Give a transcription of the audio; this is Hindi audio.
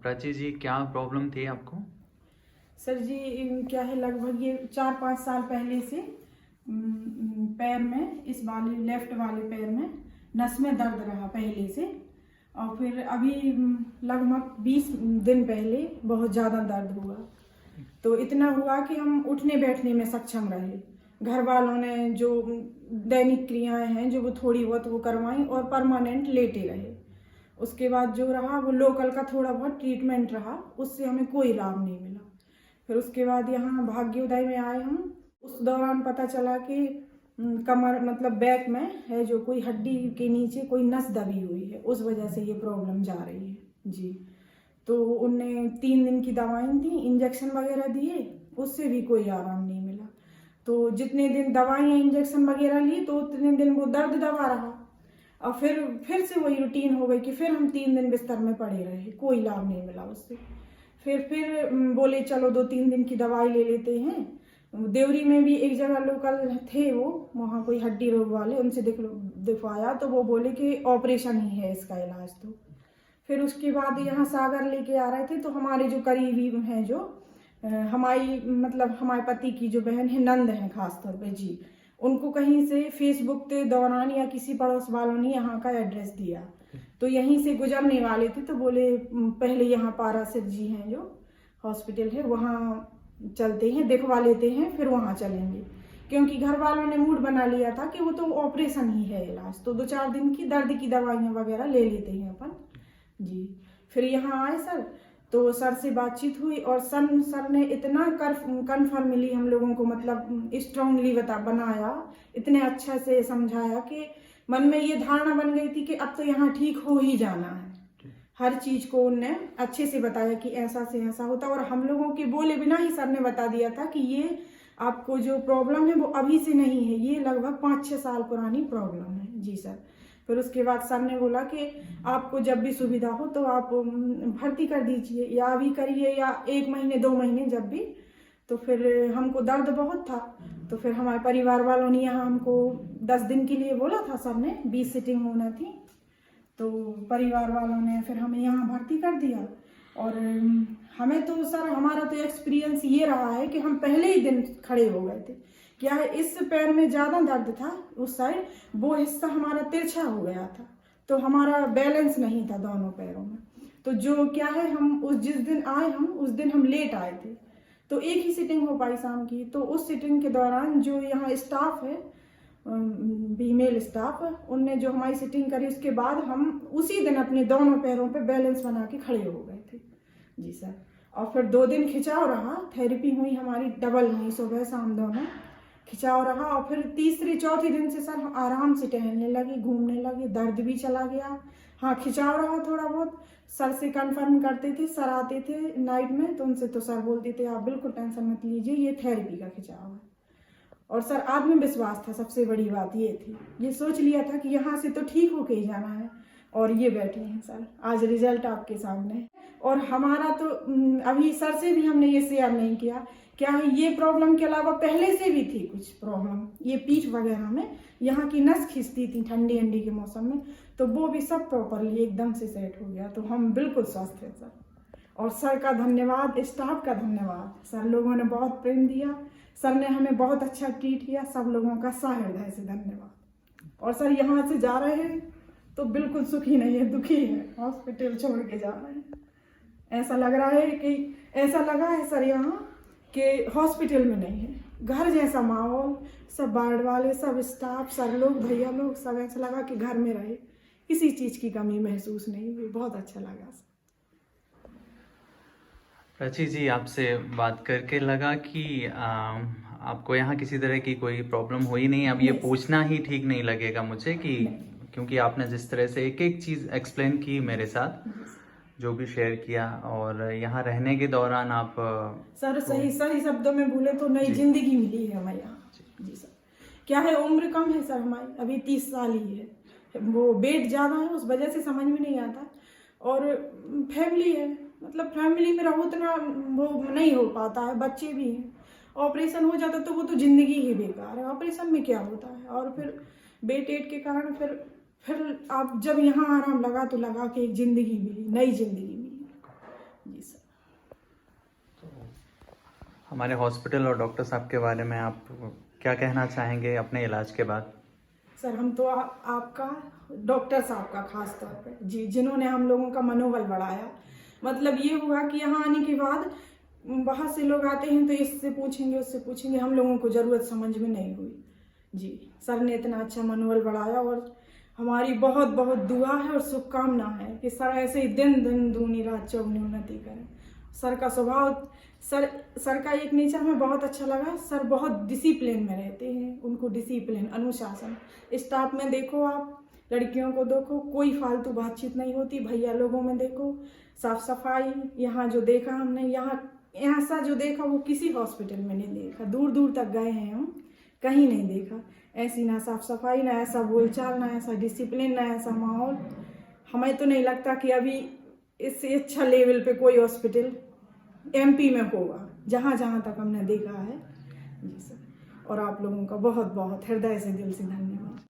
प्राची जी, क्या प्रॉब्लम थी आपको? सर जी, क्या है, लगभग ये 4-5 साल पहले से पैर में, इस वाले लेफ्ट वाले पैर में नस में दर्द रहा पहले से। और फिर अभी लगभग 20 दिन पहले बहुत ज़्यादा दर्द हुआ। तो इतना हुआ कि हम उठने बैठने में सक्षम रहे। घर वालों ने जो दैनिक क्रियाएं हैं जो वो थोड़ी बहुत वो करवाई और परमानेंट लेटे रहे। उसके बाद जो रहा वो लोकल का थोड़ा बहुत ट्रीटमेंट रहा, उससे हमें कोई लाभ नहीं मिला। फिर उसके बाद यहाँ भाग्योदय में आए हम। उस दौरान पता चला कि कमर मतलब बैक में है जो कोई हड्डी के नीचे कोई नस दबी हुई है, उस वजह से ये प्रॉब्लम जा रही है जी। तो उनने 3 दिन की दवाई दी, इंजेक्शन वगैरह दिए, उससे भी कोई आराम नहीं मिला। तो जितने दिन दवाइयाँ इंजेक्शन वगैरह ली तो उतने दिन वो दर्द दबा रहा। और फिर से वही रूटीन हो गई कि फिर हम 3 दिन बिस्तर में पड़े रहे, कोई लाभ नहीं मिला उससे। फिर बोले चलो 2-3 दिन की दवाई ले लेते हैं। देवरी में भी एक जगह लोकल थे वो, वहाँ कोई हड्डी रोग वाले, उनसे दिखवाया तो वो बोले कि ऑपरेशन ही है इसका इलाज। तो फिर उसके बाद यहाँ सागर लेके आ रहे थे, तो हमारे जो करीबी हैं जो हमारी मतलब हमारे पति की जो बहन है, नंद है खास तौर पे जी, उनको कहीं से फेसबुक के दौरान या किसी पड़ोस वालों ने यहाँ का एड्रेस दिया। तो यहीं से गुजरने वाले थे तो बोले पहले यहाँ पारासिर जी हैं जो हॉस्पिटल है, वहाँ चलते हैं, दिखवा लेते हैं, फिर वहाँ चलेंगे। क्योंकि घर वालों ने मूड बना लिया था कि वो तो ऑपरेशन ही है इलाज, तो 2-4 दिन की दर्द की दवाइयाँ वगैरह ले लेते हैं अपन जी। फिर यहाँ आए सर, तो सर से बातचीत हुई और सर ने इतना कन्फर्मली हम लोगों को मतलब स्ट्रांगली बनाया, इतने अच्छा से समझाया कि मन में ये धारणा बन गई थी कि अब तो यहाँ ठीक हो ही जाना है। हर चीज को उनने अच्छे से बताया कि ऐसा से ऐसा होता, और हम लोगों के बोले बिना ही सर ने बता दिया था कि ये आपको जो प्रॉब्लम है वो अभी से नहीं है, ये लगभग 5-6 साल पुरानी प्रॉब्लम है जी सर। फिर उसके बाद सर ने बोला कि आपको जब भी सुविधा हो तो आप भर्ती कर दीजिए, या अभी करिए या 1 महीने 2 महीने जब भी। तो फिर हमको दर्द बहुत था, तो फिर हमारे परिवार वालों ने यहाँ हमको 10 दिन के लिए बोला था सर ने, 20 सीटिंग होना थी। तो परिवार वालों ने फिर हमें यहाँ भर्ती कर दिया। और हमें तो सर, हमारा तो एक्सपीरियंस ये रहा है कि हम पहले ही दिन खड़े हो गए थे। क्या है, इस पैर में ज़्यादा दर्द था, उस साइड वो हिस्सा हमारा तिरछा हो गया था, तो हमारा बैलेंस नहीं था दोनों पैरों में। तो जो क्या है, हम जिस दिन आए उस दिन हम लेट आए थे, तो एक ही सीटिंग हो पाई शाम की। तो उस सीटिंग के दौरान जो यहाँ स्टाफ है, फीमेल स्टाफ, उनने जो हमारी सीटिंग करी, उसके बाद हम उसी दिन अपने दोनों पैरों पे बैलेंस बना के खड़े हो गए थे जी सर। और फिर 2 दिन खिंचाव रहा, थेरेपी हुई हमारी, डबल हुई, सुबह शाम दोनों खिंचाव रहा। और फिर तीसरे चौथे दिन से सर आराम से टहलने लगे, घूमने लगे, दर्द भी चला गया। हाँ, खिंचाव रहा थोड़ा बहुत। सर से कंफर्म करते थे, सर आते थे नाइट में तो उनसे, तो सर बोलते थे आप बिल्कुल टेंशन मत लीजिए, ये थेरेपी का खिंचाव है। और सर आत्मविश्वास था, सबसे बड़ी बात ये थी, ये सोच लिया था कि यहाँ से तो ठीक होके ही जाना है। और ये बैठे हैं सर, आज रिजल्ट आपके सामने। और हमारा तो अभी सर से भी हमने ये शेयर नहीं किया, क्या है, ये प्रॉब्लम के अलावा पहले से भी थी कुछ प्रॉब्लम, ये पीठ वगैरह में यहाँ की नस खिंचती थी ठंडी के मौसम में, तो वो भी सब प्रॉपरली एकदम से सेट हो गया। तो हम बिल्कुल स्वस्थ हैं सर। और सर का धन्यवाद, स्टाफ का धन्यवाद, सर लोगों ने बहुत प्रेम दिया, सर ने हमें बहुत अच्छा ट्रीट किया, सब लोगों का सहृदय से धन्यवाद। और सर यहाँ से जा रहे हैं तो बिल्कुल सुखी नहीं है, दुखी है, हॉस्पिटल छोड़ के जा रहे हैं। ऐसा लग रहा है कि, ऐसा लगा है सर यहाँ कि हॉस्पिटल में नहीं है, घर जैसा माहौल, सब वार्ड वाले, सब स्टाफ, सर लोग, भैया लोग, सब ऐसा लगा कि घर में रहे, किसी चीज़ की कमी महसूस नहीं हुई, बहुत अच्छा लगा सर। प्राची जी, आपसे बात करके लगा कि आपको यहाँ किसी तरह की कोई प्रॉब्लम हुई नहीं। अब ये पूछना ही ठीक नहीं लगेगा मुझे कि क्योंकि आपने जिस तरह से एक एक चीज़ एक्सप्लेन की मेरे साथ, जो भी शेयर किया, और यहाँ रहने के दौरान आप सर सही शब्दों में बोले तो नई जिंदगी मिली है हमें यहाँ जी सर। क्या है, उम्र कम है सर हमारी, अभी 30 साल ही है, वो वेट ज़्यादा है, उस वजह से समझ में नहीं आता। और फैमिली है, मतलब फैमिली में रहो उतना वो नहीं हो पाता है, बच्चे भी हैं, ऑपरेशन हो जाता तो वो तो ज़िंदगी ही बेकार है, ऑपरेशन में क्या होता है। और फिर बेट एट के कारण फिर आप जब यहाँ आराम लगा तो लगा कि एक ज़िंदगी मिली, नई ज़िंदगी मिली हमारे हॉस्पिटल और डॉक्टर साहब के बारे में आप क्या कहना चाहेंगे अपने इलाज के बाद? सर हम तो आपका डॉक्टर साहब का खास तौर पे जी, जिन्होंने हम लोगों का मनोबल बढ़ाया। मतलब ये हुआ कि यहाँ आने के बाद बाहर से लोग आते हैं तो इससे पूछेंगे उससे पूछेंगे, हम लोगों को ज़रूरत समझ में नहीं हुई जी। सर ने इतना अच्छा मनोबल बढ़ाया और हमारी बहुत बहुत दुआ है और शुभकामना है कि सर ऐसे ही दिन दिन दूनी रात चौगुनी उन्नति करें। सर का स्वभाव, सर का एक नेचर में बहुत अच्छा लगा। सर बहुत डिसिप्लिन में रहते हैं, उनको डिसिप्लिन, अनुशासन। स्टाफ में देखो आप, लड़कियों को देखो, कोई फालतू बातचीत नहीं होती। भैया लोगों में देखो, साफ सफाई। यहाँ जो देखा हमने, यहाँ सा जो देखा वो किसी हॉस्पिटल में नहीं देखा। दूर दूर तक गए हैं हम, कहीं नहीं देखा ऐसी ना साफ सफाई, ना ऐसा बोलचाल, ना ऐसा डिसिप्लिन, ना ऐसा माहौल। हमें तो नहीं लगता कि अभी इससे अच्छा लेवल पे कोई हॉस्पिटल एमपी में होगा, जहाँ जहाँ तक हमने देखा है जी सर। और आप लोगों का बहुत बहुत हृदय से, दिल से धन्यवाद।